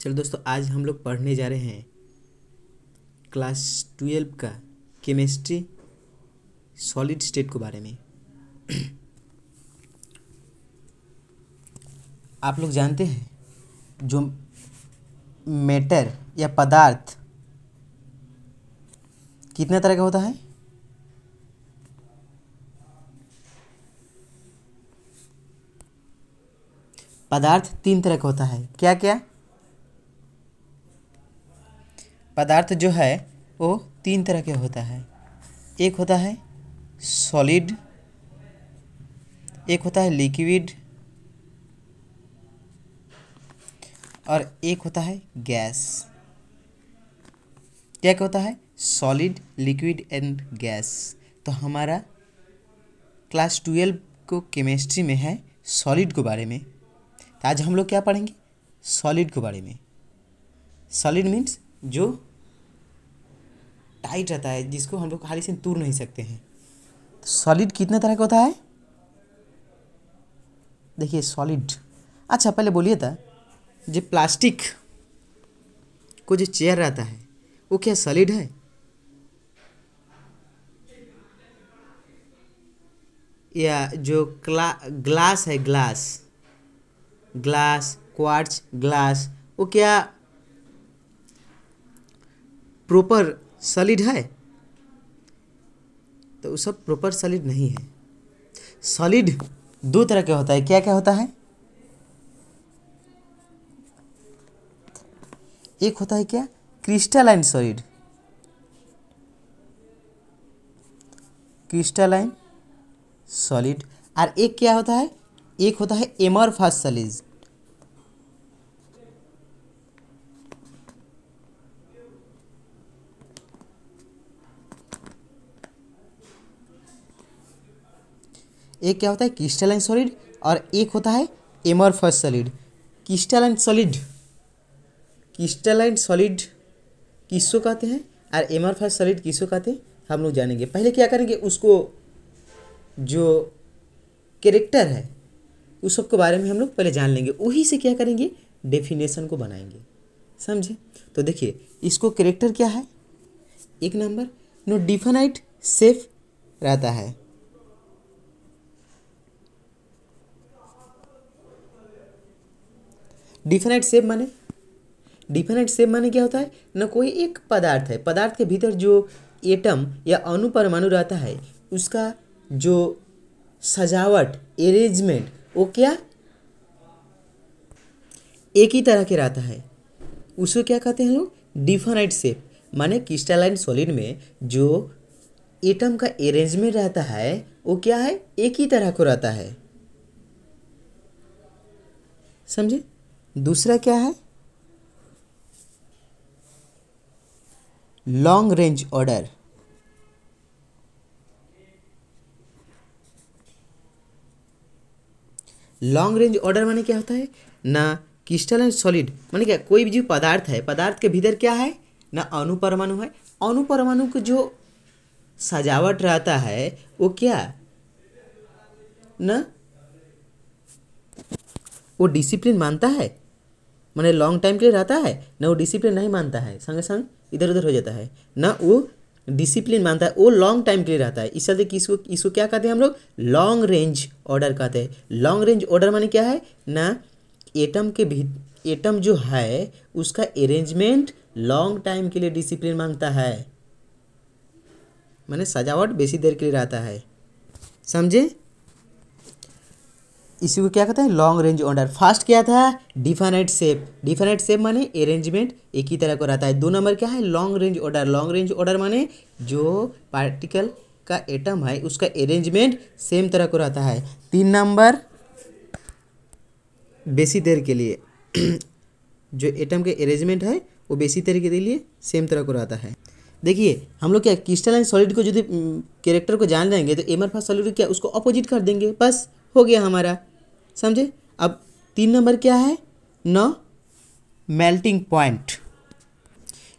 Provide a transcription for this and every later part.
चलो दोस्तों, आज हम लोग पढ़ने जा रहे हैं क्लास 12 का केमिस्ट्री सॉलिड स्टेट के बारे में। आप लोग जानते हैं जो मैटर या पदार्थ कितने तरह का होता है? पदार्थ 3 तरह का होता है। क्या क्या? पदार्थ जो है वो 3 तरह के होता है। एक होता है सॉलिड, एक होता है लिक्विड और एक होता है गैस। क्या क्या होता है? Solid, liquid and gas. तो हमारा क्लास 12 को केमिस्ट्री में है सॉलिड के बारे में। तो आज हम लोग क्या पढ़ेंगे? सॉलिड के बारे में। सॉलिड मीन्स जो टाइट रहता है, जिसको हम लोग खाली से तोड़ नहीं सकते हैं। सॉलिड कितने तरह का होता है? देखिए सॉलिड। अच्छा पहले बोलिए था, जो प्लास्टिक को जो चेयर रहता है वो क्या सॉलिड है? या जो ग्लास है, ग्लास क्वार्ट्ज ग्लास, वो क्या प्रॉपर सॉलिड है? तो वो सब प्रॉपर सॉलिड नहीं है। सॉलिड 2 तरह का होता है। क्या क्या होता है? एक होता है क्या? Crystalline solid, crystalline solid. और एक क्या होता है? एक होता है एमॉर्फस सॉलिड। एक क्या होता है? Crystalline solid. और एक होता है एमॉर्फस सॉलिड। क्रिस्टलाइन सॉलिड किसको कहते हैं और एमॉर्फस सॉलिड किसको कहते हैं, हम लोग जानेंगे। पहले क्या करेंगे, उसको जो कैरेक्टर है उस सब के बारे में हम लोग पहले जान लेंगे। वही से क्या करेंगे, डेफिनेशन को बनाएंगे। समझे? तो देखिए इसको कैरेक्टर क्या है। एक नंबर, नो डिफाइनाइट शेप रहता है। डिफाइनाइट शेप माने क्या होता है ना? कोई एक पदार्थ है, पदार्थ के भीतर जो एटम या अणु परमाणु रहता है उसका जो सजावट, अरेंजमेंट, वो क्या एक ही तरह के रहता है। उसको क्या कहते हैं लोग? Definite shape. माने क्रिस्टलाइन सॉलिड में जो एटम का अरेंजमेंट रहता है वो क्या है? एक ही तरह को रहता है। समझे? दूसरा क्या है? Long range order. Long range order माने क्या होता है ना? क्रिस्टलाइन सॉलिड माने क्या? कोई भी जो पदार्थ है, पदार्थ के भीतर क्या है ना? अणु परमाणु है। अणु परमाणु को जो सजावट रहता है वो क्या ना? वो डिसिप्लिन मानता है, माने लॉन्ग टाइम के लिए रहता है ना? वो डिसिप्लिन नहीं मानता है, संग संग इधर उधर हो जाता है ना। वो डिसिप्लिन मानता है, वो लॉन्ग टाइम के लिए रहता है। इस चलते इसको क्या कहते हैं हम लोग? लॉन्ग रेंज ऑर्डर कहते हैं। लॉन्ग रेंज ऑर्डर माने क्या है ना? एटम जो है उसका अरेंजमेंट लॉन्ग टाइम के लिए डिसिप्लिन मांगता है, माने सजावट बेसी देर के लिए रहता है। समझे? इसी को क्या कहते हैं? Long range order. फर्स्ट क्या था? Definite shape. डिफाइनाइट शेप माने अरेंजमेंट एक ही तरह को रहता है। 2 नंबर क्या है? Long range order. Long range order माने जो पार्टिकल का एटम है उसका अरेंजमेंट सेम तरह को रहता है। 3 नंबर बेसी देर के लिए जो एटम के अरेंजमेंट है वो बेसी देर के लिए सेम तरह को रहता है। देखिए हम लोग क्या क्रिस्टलाइन सॉलिड को यदि कैरेक्टर को जान जाएंगे तो एमॉर्फस सॉलिड क्या उसको अपोजिट कर देंगे, बस हो गया हमारा। समझे? अब 3 नंबर क्या है? No melting point.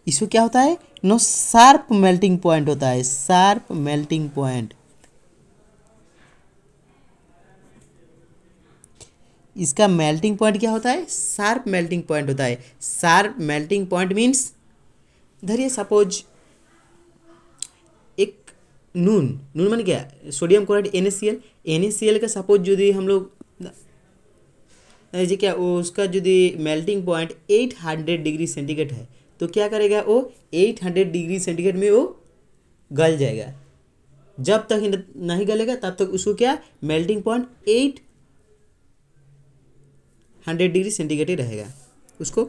इसको क्या होता है? नो शार्प मेल्टिंग पॉइंट होता है। Sharp melting point. इसका मेल्टिंग पॉइंट क्या होता है, शार्प मेल्टिंग पॉइंट होता है। शार्प मेल्टिंग पॉइंट मीन्स धरिए सपोज एक नून माने क्या, सोडियम क्लोराइड NaCl का सपोज यदि हम लोग जी क्या उसका यदि मेल्टिंग पॉइंट 800 डिग्री सेंटीग्रेड है तो क्या करेगा वो 800 डिग्री सेंटीग्रेड में वो गल जाएगा। जब तक नहीं गलेगा तब तक उसको क्या मेल्टिंग पॉइंट 800 डिग्री सेंटीग्रेड ही रहेगा। उसको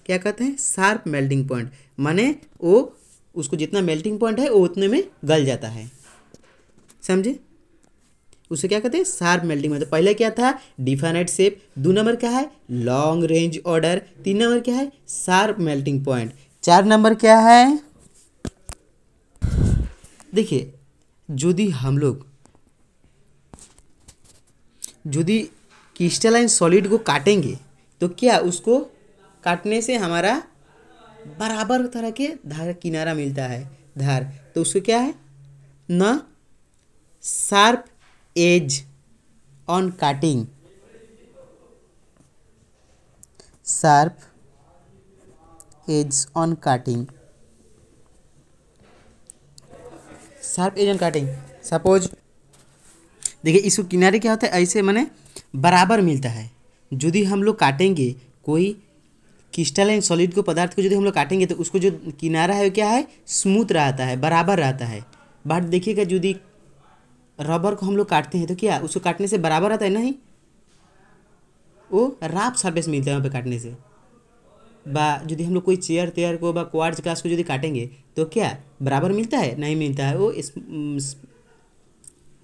क्या कहते हैं, शार्प मेल्टिंग पॉइंट, माने वो उसको जितना मेल्टिंग पॉइंट है वो उतने में गल जाता है, समझे। उसे क्या कहते हैं, शार्प मेल्टिंग पॉइंट। तो पहले क्या था, डिफाइनाइट शेप, 2 नंबर क्या है, लॉन्ग रेंज ऑर्डर, 3 नंबर क्या है, शार्प मेल्टिंग पॉइंट, 4 नंबर क्या है। देखिए यदि हम लोग यदि क्रिस्टलाइन सॉलिड को काटेंगे तो क्या उसको काटने से हमारा बराबर तरह के धार किनारा मिलता है, धार, तो उसको क्या है ना, sharp edge on cutting, sharp edge on cutting, sharp edge on cutting. Suppose देखिए इसको किनारे क्या होता है, ऐसे माने बराबर मिलता है। यदि हम लोग काटेंगे कोई क्रिस्टलाइन सॉलिड को, पदार्थ को यदि हम लोग काटेंगे तो उसको जो किनारा है वो क्या है, स्मूथ रहता है, बराबर रहता है। बट देखिएगा यदि रबर को हम लोग काटते हैं तो क्या उसको काटने से बराबर आता है, नहीं, वो राफ सरफेस मिलता है वहाँ पे काटने से। यदि हम लोग कोई चेयर तेयर को बा क्वार्ट्ज ग्लास को यदि काटेंगे तो क्या बराबर मिलता है, नहीं मिलता है, वो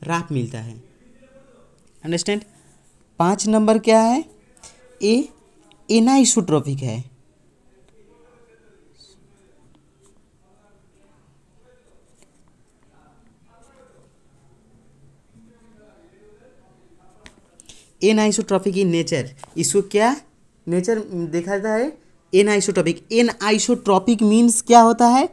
राफ मिलता है, अंडरस्टैंड। 5 नंबर क्या है, ए एनाइसोट्रॉपिक है। एनाइसोट्रॉपिक इन नेचर, इसको क्या नेचर देखा जाता है, एनाइसोट्रॉपिक। एनाइसोट्रॉपिक मीन्स क्या होता है,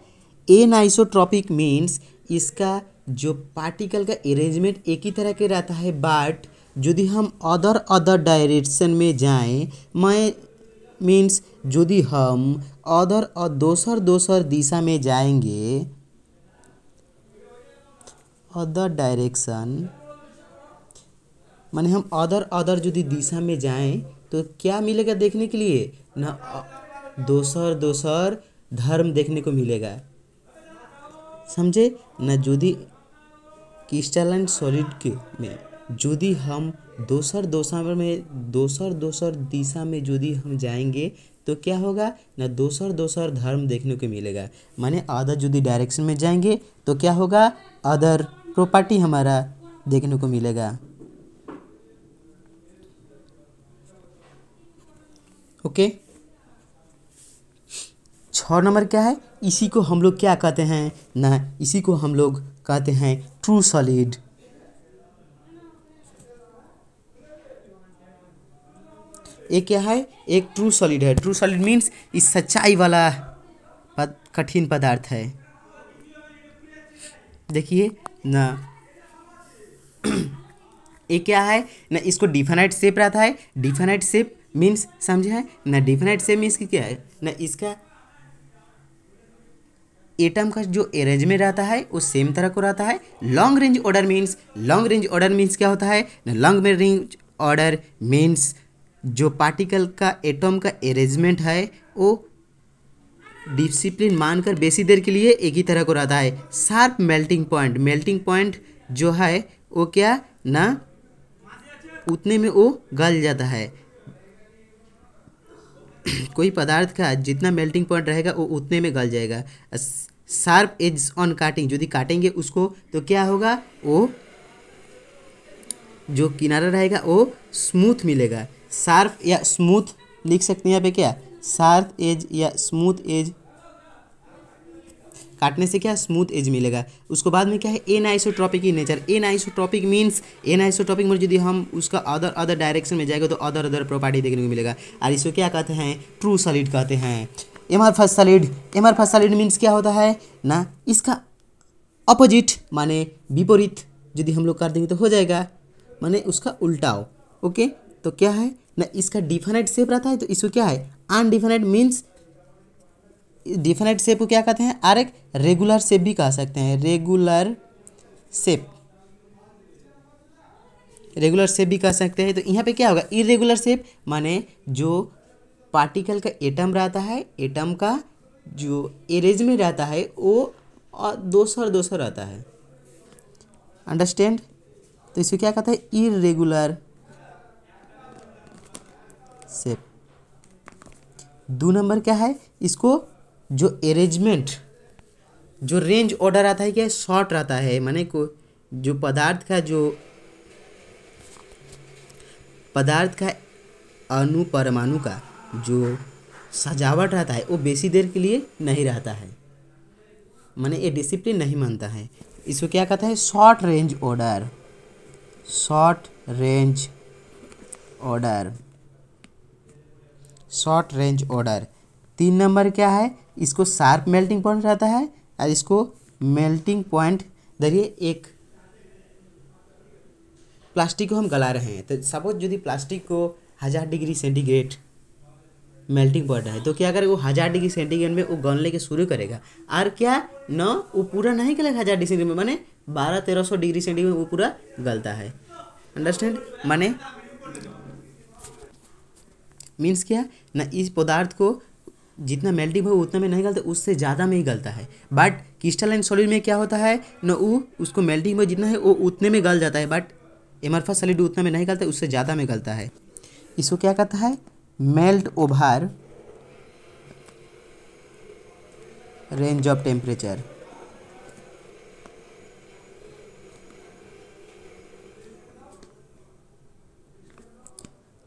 एनाइसोट्रॉपिक मीन्स इसका जो पार्टिकल का अरेंजमेंट एक ही तरह के रहता है, बट यदि हम अदर डायरेक्शन में जाएं, मैं मीन्स यदि हम दोसर दिशा में जाएंगे, अदर डायरेक्शन माने हम अदर यदि दिशा में जाएं तो क्या मिलेगा देखने के लिए ना, दोसर धर्म देखने को मिलेगा, समझे ना। यदि क्रिस्टलाइन सॉलिड के में यदि हम दोसर दिशा में यदि हम जाएंगे तो क्या होगा ना, दोसर धर्म देखने को मिलेगा। माने अदर यदि डायरेक्शन में जाएंगे तो क्या होगा, अदर प्रॉपर्टी हमारा देखने को मिलेगा, ओके। 6 नंबर क्या है, इसी को हम लोग क्या कहते हैं ना, इसी को हम लोग कहते हैं ट्रू सॉलिड। एक क्या है, एक ट्रू सॉलिड है। ट्रू सॉलिड मीन्स इस सच्चाई वाला कठिन पदार्थ है। देखिए ना एक क्या है ना, इसको डिफाइनाइट शेप रहता है। डिफाइनाइट शेप मीन्स समझे है ना, डिफाइनाइट शेप मीन्स की क्या है ना, इसका एटम का जो अरेंजमेंट रहता है वो सेम तरह को रहता है। लॉन्ग रेंज ऑर्डर मीन्स क्या होता है ना, लॉन्ग रेंज ऑर्डर मीन्स जो पार्टिकल का एटम का अरेंजमेंट है वो डिसिप्लिन मानकर बेसी देर के लिए एक ही तरह को रहता है। शार्प मेल्टिंग पॉइंट जो है वो क्या ना, उतने में वो गल जाता है। कोई पदार्थ का जितना मेल्टिंग पॉइंट रहेगा वो उतने में गल जाएगा। शार्प एज ऑन काटिंग, यदि काटेंगे उसको तो क्या होगा, वो जो किनारा रहेगा वो स्मूथ मिलेगा। शार्प या स्मूथ लिख सकते हैं यहाँ पे, क्या शार्प एज या स्मूथ एज, काटने से क्या स्मूथ एज मिलेगा। उसको बाद में क्या है, anisotropic in nature. Anisotropic means यदि हम उसका अदर डायरेक्शन में जाएगा तो अदर प्रॉपर्टी देखने को मिलेगा। और इसको क्या कहते हैं, ट्रू सॉलिड कहते हैं। एमरफस सॉलिड मीन्स क्या होता है ना, इसका अपोजिट माने विपरीत यदि हम लोग कर देंगे तो हो जाएगा, माने उसका उल्टाव, ओके। तो क्या है ना, इसका डिफाइनाइट शेप रहता है, तो इसको क्या है अनडिफाइनाइट मीन्स डिफाइनाइट शेप को क्या कहते हैं, और एक रेगुलर शेप भी कह सकते हैं, रेगुलर शेप, रेगुलर शेप भी कह सकते हैं। तो यहाँ पे क्या होगा, इरेगुलर शेप माने जो पार्टिकल का एटम रहता है, एटम का जो अरेंजमेंट रहता है वो दो सौ रहता है, अंडरस्टैंड। तो इसको क्या कहता है, इरेगुलर शेप। 2 नंबर क्या है, इसको जो अरेंजमेंट, जो रेंज ऑर्डर आता है क्या, शॉर्ट रहता है, माने को जो पदार्थ का अणु परमाणु का जो सजावट रहता है वो बेसी देर के लिए नहीं रहता है, माने ये डिसिप्लिन नहीं मानता है। इसको क्या कहता है, short range order, short range order, short range order. 3 number क्या है, इसको शार्प मेल्टिंग पॉइंट रहता है, और इसको मेल्टिंग पॉइंट, देखिए एक प्लास्टिक को हम गला रहे हैं, तो सपोज यदि प्लास्टिक को 1000 डिग्री सेंटीग्रेड मेल्टिंग पॉइंट है, तो क्या करेगा वो 1000 डिग्री सेंटीग्रेड में वो गलने के शुरू करेगा, और क्या न वो पूरा नहीं गलेगा 1000 डिग्री सेंटीग्रेड में, माने 1200-1300 डिग्री सेंटीग्रेड में वो पूरा गलता है, अंडरस्टैंड। माने मीन्स क्या ना, इस पदार्थ को जितना मेल्टिंग हो उतना में नहीं गलता, उससे ज़्यादा में ही गलता है। बट क्रिस्टलाइन सॉलिड में क्या होता है ना, वो उसको मेल्टिंग में जितना है वो उतने में गल जाता है, बट एमरफस सॉलिड उतना में नहीं गलता, उससे ज़्यादा में गलता है। इसको क्या कहता है, melt over range of temperature.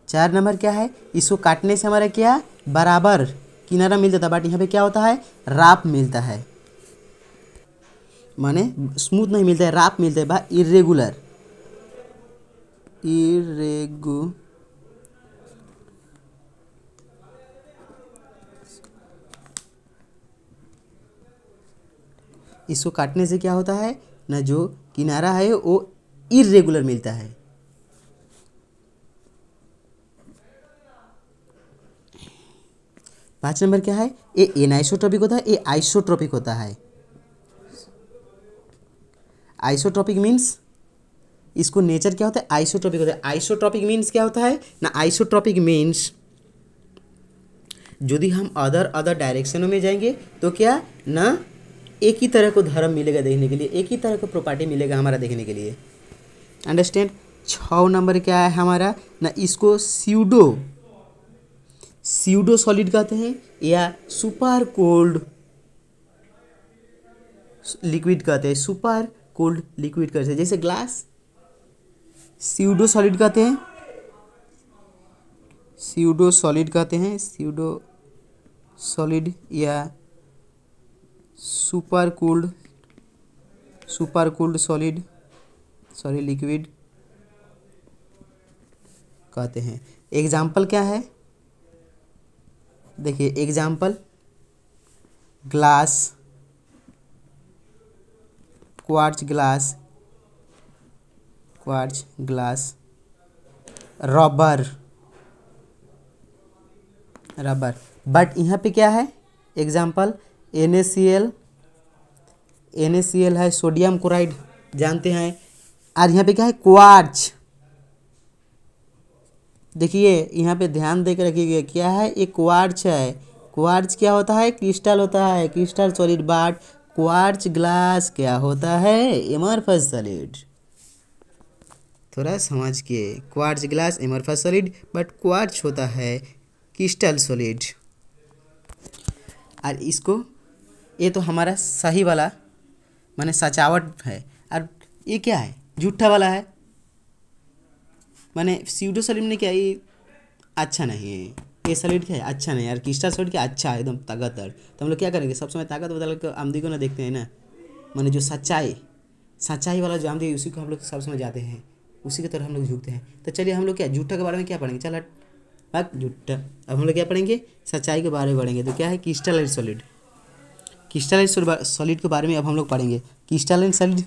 चार नंबर क्या है, इसको काटने से हमारा क्या बराबर किनारा मिल जाता है, बट यहाँ पे क्या होता है राप मिलता है, माने स्मूथ नहीं मिलता है, राप मिलता है, बा इरेगुलर, इसको काटने से क्या होता है ना, जो किनारा है वो इरेगुलर मिलता है। पाँच नंबर क्या है, ये एनाइसोट्रॉपिक होता है, ये आइसोट्रॉपिक होता है। आइसोट्रॉपिक मीन्स इसको नेचर क्या होता है, आइसोट्रॉपिक होता है। आइसोट्रॉपिक मीन्स क्या होता है ना, आइसोट्रॉपिक मीन्स यदि हम अदर डायरेक्शनों में जाएंगे तो क्या ना, एक ही तरह को धर्म मिलेगा देखने के लिए, एक ही तरह का प्रॉपर्टी मिलेगा हमारा देखने के लिए, अंडरस्टैंड। 6 नंबर क्या है हमारा ना, इसको स्यूडो सॉलिड कहते हैं, या सुपर कोल्ड लिक्विड कहते हैं, सुपर कोल्ड लिक्विड कहते हैं, जैसे ग्लास स्यूडो सॉलिड कहते हैं, स्यूडो सॉलिड कहते हैं, स्यूडो सॉलिड या सुपर कूल्ड सॉलिड लिक्विड कहते हैं। एग्जाम्पल क्या है, देखिए example glass, quartz glass, rubber. But यहाँ पे क्या है एग्जाम्पल, NaCl है, सोडियम क्लोराइड जानते हैं, और यहाँ पे क्या है क्वार्ट्ज। देखिए यहाँ पे ध्यान देकर रखिएगा, क्या है ये क्वार्ट्ज है। क्वार्ट्ज क्या होता है, क्रिस्टल होता है, crystal solid. But quartz glass क्या होता है, एमरफस सॉलिड। थोड़ा समझ के, quartz glass amorphous solid, but quartz होता है क्रिस्टल सॉलिड। और इसको ये तो हमारा सही वाला माने सजावट है, और ये क्या है झूठा वाला है, माने स्यूडो सॉलिड ने क्या ये अच्छा नहीं है, ये सॉलिड क्या है अच्छा नहीं यार, क्रिस्टल सॉलिड क्या अच्छा है एकदम ताकतवर। तो हम लोग क्या करेंगे, सब समय ताकत बदल कर आमदी को ना देखते हैं ना, माने जो सच्चाई वाला जो आमदी उसी को हम लोग सब समय जाते हैं, उसी की तरह हम लोग झुकते हैं। तो चलिए हम लोग क्या झूठा के बारे में क्या पढ़ेंगे, चल हट झूठा। अब हम लोग क्या पढ़ेंगे, सच्चाई के बारे में पढ़ेंगे। तो क्या है क्रिस्टलाइन सॉलिड, क्रिस्टलाइन सॉलिड के बारे में अब हम लोग पढ़ेंगे। Crystalline solid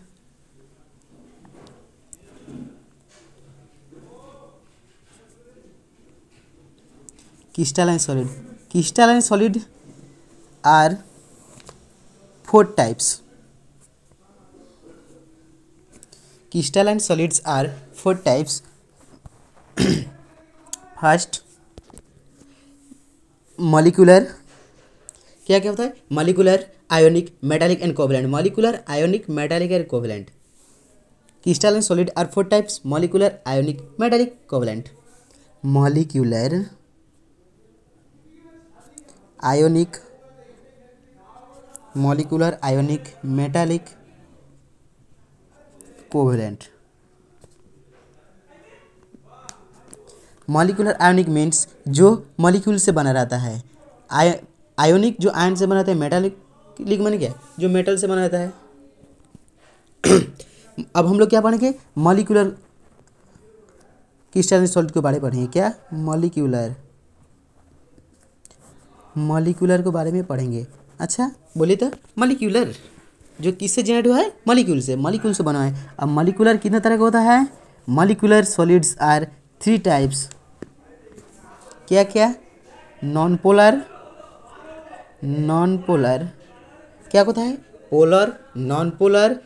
Crystalline solid are 4 types. Crystalline solids are 4 types. First molecular, क्या क्या होता है? Molecular, ionic, metallic and covalent. Molecular, ionic, metallic and covalent. Crystalline solid are 4 types: molecular, ionic, metallic, covalent. Molecular, ionic, molecular, ionic, metallic, covalent. Molecular ionic means जो molecule से बना रहता है. Ionic जो आयन से बना रहता है. मेटालिक माने क्या? जो मेटल से बना रहता है. अब हम लोग क्या पढ़ेंगे? मॉलिक्यूलर क्रिस्टलाइन सॉलिड के बारे में पढ़ेंगे. क्या? मॉलिक्यूलर के बारे में पढ़ेंगे. अच्छा बोलिए तो, मॉलिक्यूलर जो किससे जनरेट हुआ है? मॉलिक्यूल से बना है. अब मॉलिक्यूलर कितने तरह का होता है? Molecular solids are 3 types. क्या क्या? नॉन पोलर क्या होता है? Polar, non polar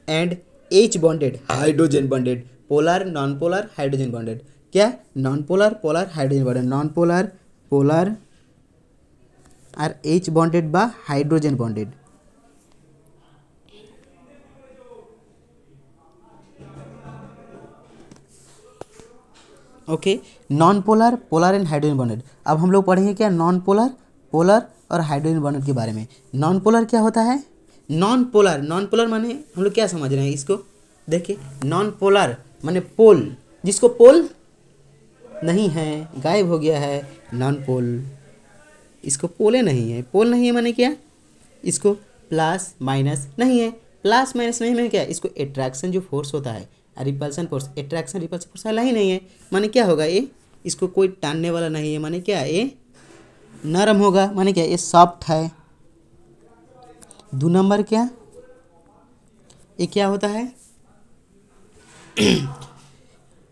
and H bonded, hydrogen bonded. Polar, non polar, hydrogen bonded. क्या? Non polar, polar, hydrogen bonded. Non polar আর H बॉन्डेड বা hydrogen bonded. Okay, non polar, polar and hydrogen bonded. अब हम लोग पढ़ेंगे क्या? Non polar, polar और hydrogen bonded के बारे में. नॉन पोलर क्या होता है? नॉन पोलर माने हम लोग क्या समझ रहे हैं इसको? देखिए, नॉन पोलर माने पोल, जिसको पोल नहीं है, गायब हो गया है. नॉन पोल, इसको पोले नहीं है. पोल नहीं है माने क्या? इसको प्लस माइनस नहीं है. प्लस माइनस नहीं माने क्या? इसको एट्रैक्शन जो फोर्स होता है, repulsion force, attraction repulsion force वाला ही नहीं है. माने क्या होगा? ये इसको कोई टानने वाला नहीं है. माने क्या? ये नरम होगा. माने क्या? ये सॉफ्ट है. 2 नंबर क्या? ये क्या होता है?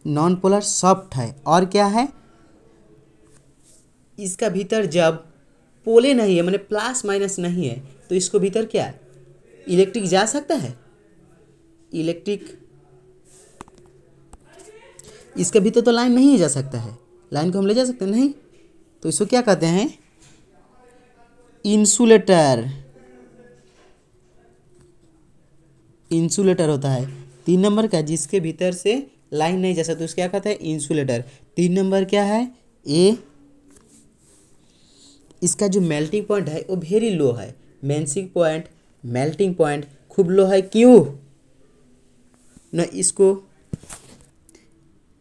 नॉन पोलर सॉफ्ट है. और क्या है? इसका भीतर जब पोले नहीं है, माने प्लस माइनस नहीं है, तो इसको भीतर क्या? इलेक्ट्रिक जा सकता है. इलेक्ट्रिक इसके भीतर तो लाइन नहीं जा सकता है. लाइन को हम ले जा सकते हैं? नहीं. तो इसको क्या कहते हैं? इंसुलेटर होता है. 3 नंबर का, जिसके भीतर से लाइन नहीं जा सकता, तो उसको क्या कहते हैं? इंसुलेटर. 3 नंबर क्या है? ए, इसका जो मेल्टिंग पॉइंट है वो वेरी लो है. मेल्टिंग पॉइंट खूब लो है. क्यों न?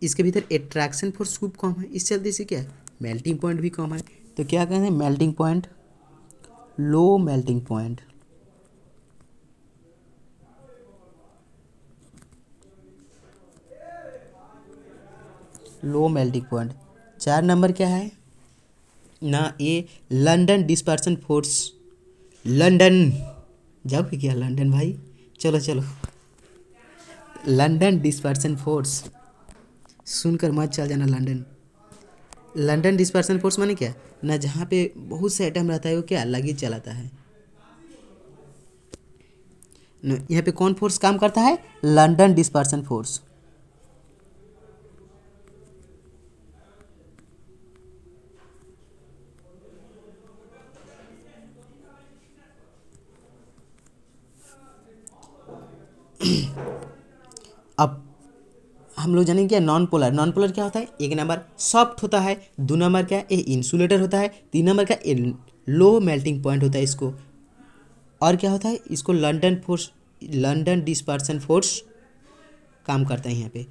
इसके भीतर एट्रैक्शन फोर्स खूब कम है. इस चलते से क्या? मेल्टिंग पॉइंट भी कम है. तो क्या कहते हैं? Melting point, low melting point. Low melting point. 4 number क्या है ना? ये लंदन डिस्पर्सन फोर्स. लंदन जाओ कि क्या? लंदन भाई, चलो. लंदन डिस्पर्सन फोर्स सुनकर मत चल जाना. लंदन डिस्पर्सन फोर्स माने क्या ना? जहाँ पे बहुत से एटम रहता है वो क्या? अलग ही चलाता है. यहाँ पे कौन फोर्स काम करता है? London dispersion force. अब हम लोग जानेंगे क्या? नॉन पोलर क्या होता है? 1 नंबर सॉफ्ट होता है. 2 नंबर क्या? ये इंसुलेटर होता है. 3 नंबर का लो मेल्टिंग पॉइंट होता है इसको. और क्या होता है? इसको लंदन डिस्पर्सन फोर्स काम करता है.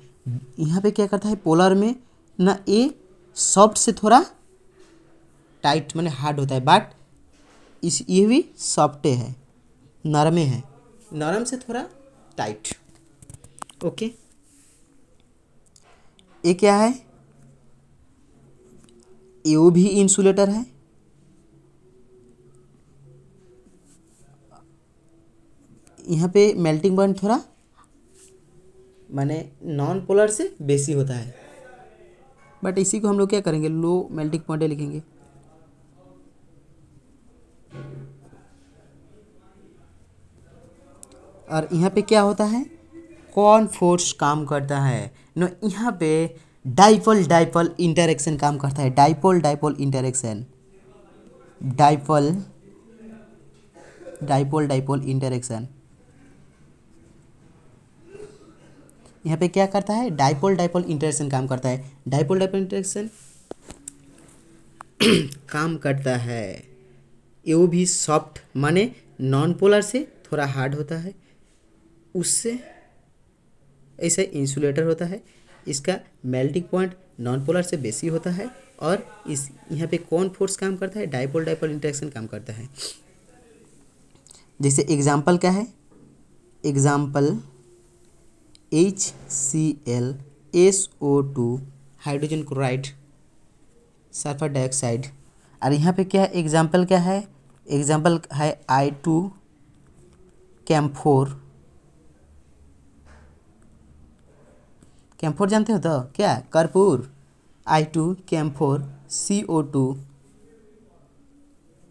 यहाँ पे क्या करता है? पोलर में ना ये सॉफ्ट से थोड़ा टाइट माने हार्ड होता है, बट ये भी सॉफ्ट है, नरमे है. नरम से थोड़ा टाइट. ओके, ये क्या है? ये भी इंसुलेटर है. यहाँ पे मेल्टिंग पॉइंट थोड़ा माने नॉन पोलर से बेसी होता है. बट इसी को हम लोग क्या करेंगे, लो मेल्टिंग पॉइंट लिखेंगे। और यहाँ पे क्या होता है, कौन फोर्स काम करता है नो, यहाँ पे डाइपोल डाइपोल इंटरेक्शन काम करता है। Dipole dipole interaction, dipole dipole dipole interaction यहाँ पे क्या करता है, डाइपोल डाइपोल इंटरेक्शन काम करता है। डाइपोल डाइपोल इंटरेक्शन काम करता है, ये भी सॉफ्ट माने नॉन पोलर से थोड़ा हार्ड होता है, उससे ऐसे इंसुलेटर होता है। इसका मेल्टिंग पॉइंट नॉन पोलर से बेसी होता है। और इस यहाँ पे कौन फोर्स काम करता है, डाइपोल डाइपोल इंटरेक्शन काम करता है। जैसे एग्जाम्पल क्या है, example HCl SO2 hydrogen chloride sulphur dioxide. और यहाँ पे क्या है, एग्जाम्पल क्या है, एग्जाम्पल है I2 कैम्फोर। कैम्फोर जानते हो तो क्या, कर्पूर। I2 camphor CO2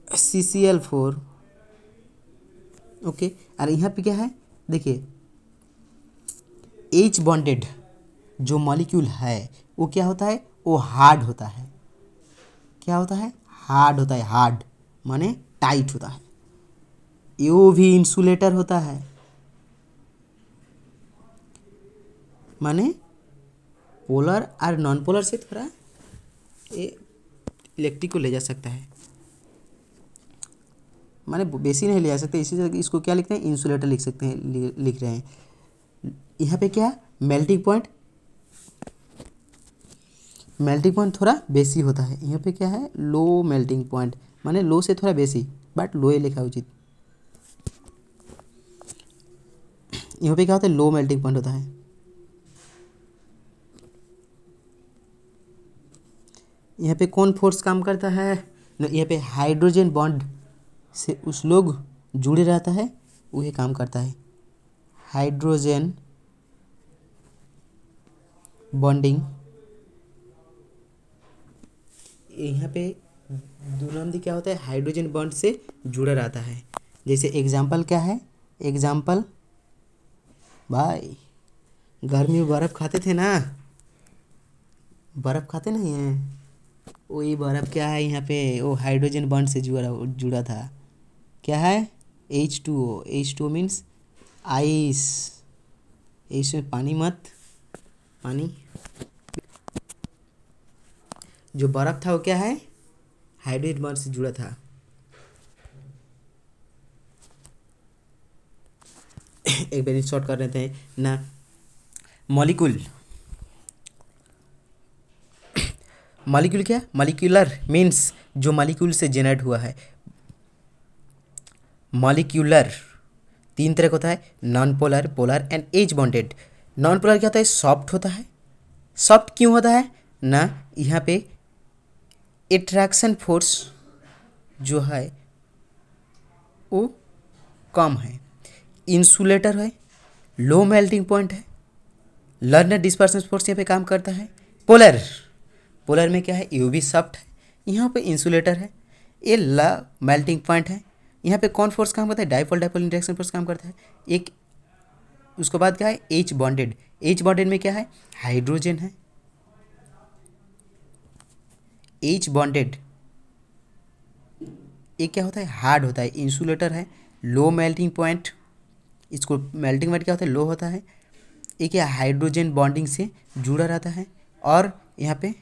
CCl4। Okay. और यहाँ पे क्या है, देखिए H बॉन्डेड जो मॉलिक्यूल है वो क्या होता है, वो हार्ड होता है। क्या होता है, हार्ड होता है। हार्ड माने टाइट होता है। यो भी इंसुलेटर होता है, माने पोलर और नॉन पोलर से थोड़ा इलेक्ट्रिक को ले जा सकता है, माने बेसी नहीं ले जा सकते। इसी से इसको क्या लिखते हैं, इंसुलेटर लिख सकते हैं, लिख रहे हैं। यहाँ पे क्या, मेल्टिंग पॉइंट, मेल्टिंग पॉइंट थोड़ा बेसी होता है। यहाँ पे क्या है, लो मेल्टिंग पॉइंट माने लो से थोड़ा बेसी, बट लो ही लिखा उचित। यहाँ पे क्या होता है, लो मेल्टिंग पॉइंट होता है। यहाँ पे कौन फोर्स काम करता है, यहाँ पे हाइड्रोजन बॉन्ड से उस लोग जुड़े रहता है, वही काम करता है। हाइड्रोजन बॉन्डिंग, यहाँ पे दूसरा क्या होता है, हाइड्रोजन बॉन्ड से जुड़ा रहता है। जैसे एग्जाम्पल क्या है, एग्जाम्पल भाई गर्मी में बर्फ़ खाते थे ना, बर्फ़ खाते नहीं हैं, वही बर्फ़ क्या है यहाँ पे, वो हाइड्रोजन बॉन्ड से जुड़ा था। क्या है, H2O। H2O means ice. इसमें पानी मत, पानी जो बर्फ़ था वो क्या है, हाइड्रोजन बॉन्ड से जुड़ा था। एक बार शॉर्ट कर लेते हैं ना, मॉलिक्यूल, मॉलिक्यूल क्या, मॉलिक्यूलर मीन्स जो मॉलिक्यूल से जनरेट हुआ है। मॉलिक्यूलर तीन तरह का होता है, non polar, polar and H bonded. Non polar क्या होता है, सॉफ्ट होता है। सॉफ्ट क्यों होता है ना, यहाँ पे एट्रैक्शन फोर्स जो है वो कम है। इंसुलेटर है, लो मेल्टिंग पॉइंट है, लर्नर डिस्पर्सन फोर्स यहाँ पे काम करता है। पोलर, पोलर में क्या है, यूवी सॉफ्ट है, यहाँ पे इंसुलेटर है, ये ला मेल्टिंग पॉइंट है। यहाँ पे कौन फोर्स काम करता है, डाइपोल डाइपोल इंटरेक्शन फोर्स काम करता है। एक उसके बाद क्या है, एच बॉन्डेड। एच बॉन्डेड में क्या है, हाइड्रोजन है। एच बॉन्डेड ये क्या होता है, हार्ड होता है, इंसुलेटर है, लो मेल्टिंग पॉइंट। इसको मेल्टिंग पॉइंट क्या होता है, लो होता है। एक क्या, हाइड्रोजन बॉन्डिंग से जुड़ा रहता है। और यहाँ पे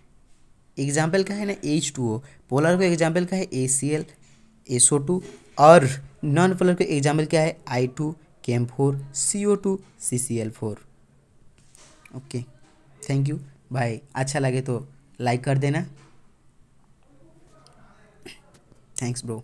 एग्जाम्पल क्या है ना, H2O। पोलर को एग्जाम्पल क्या है, ACl SO2। और नॉन पोलर को एग्जाम्पल क्या है, I2 CH4 CO2 CCl4। Okay, thank you भाई। अच्छा लगे तो लाइक कर देना। Thanks bro.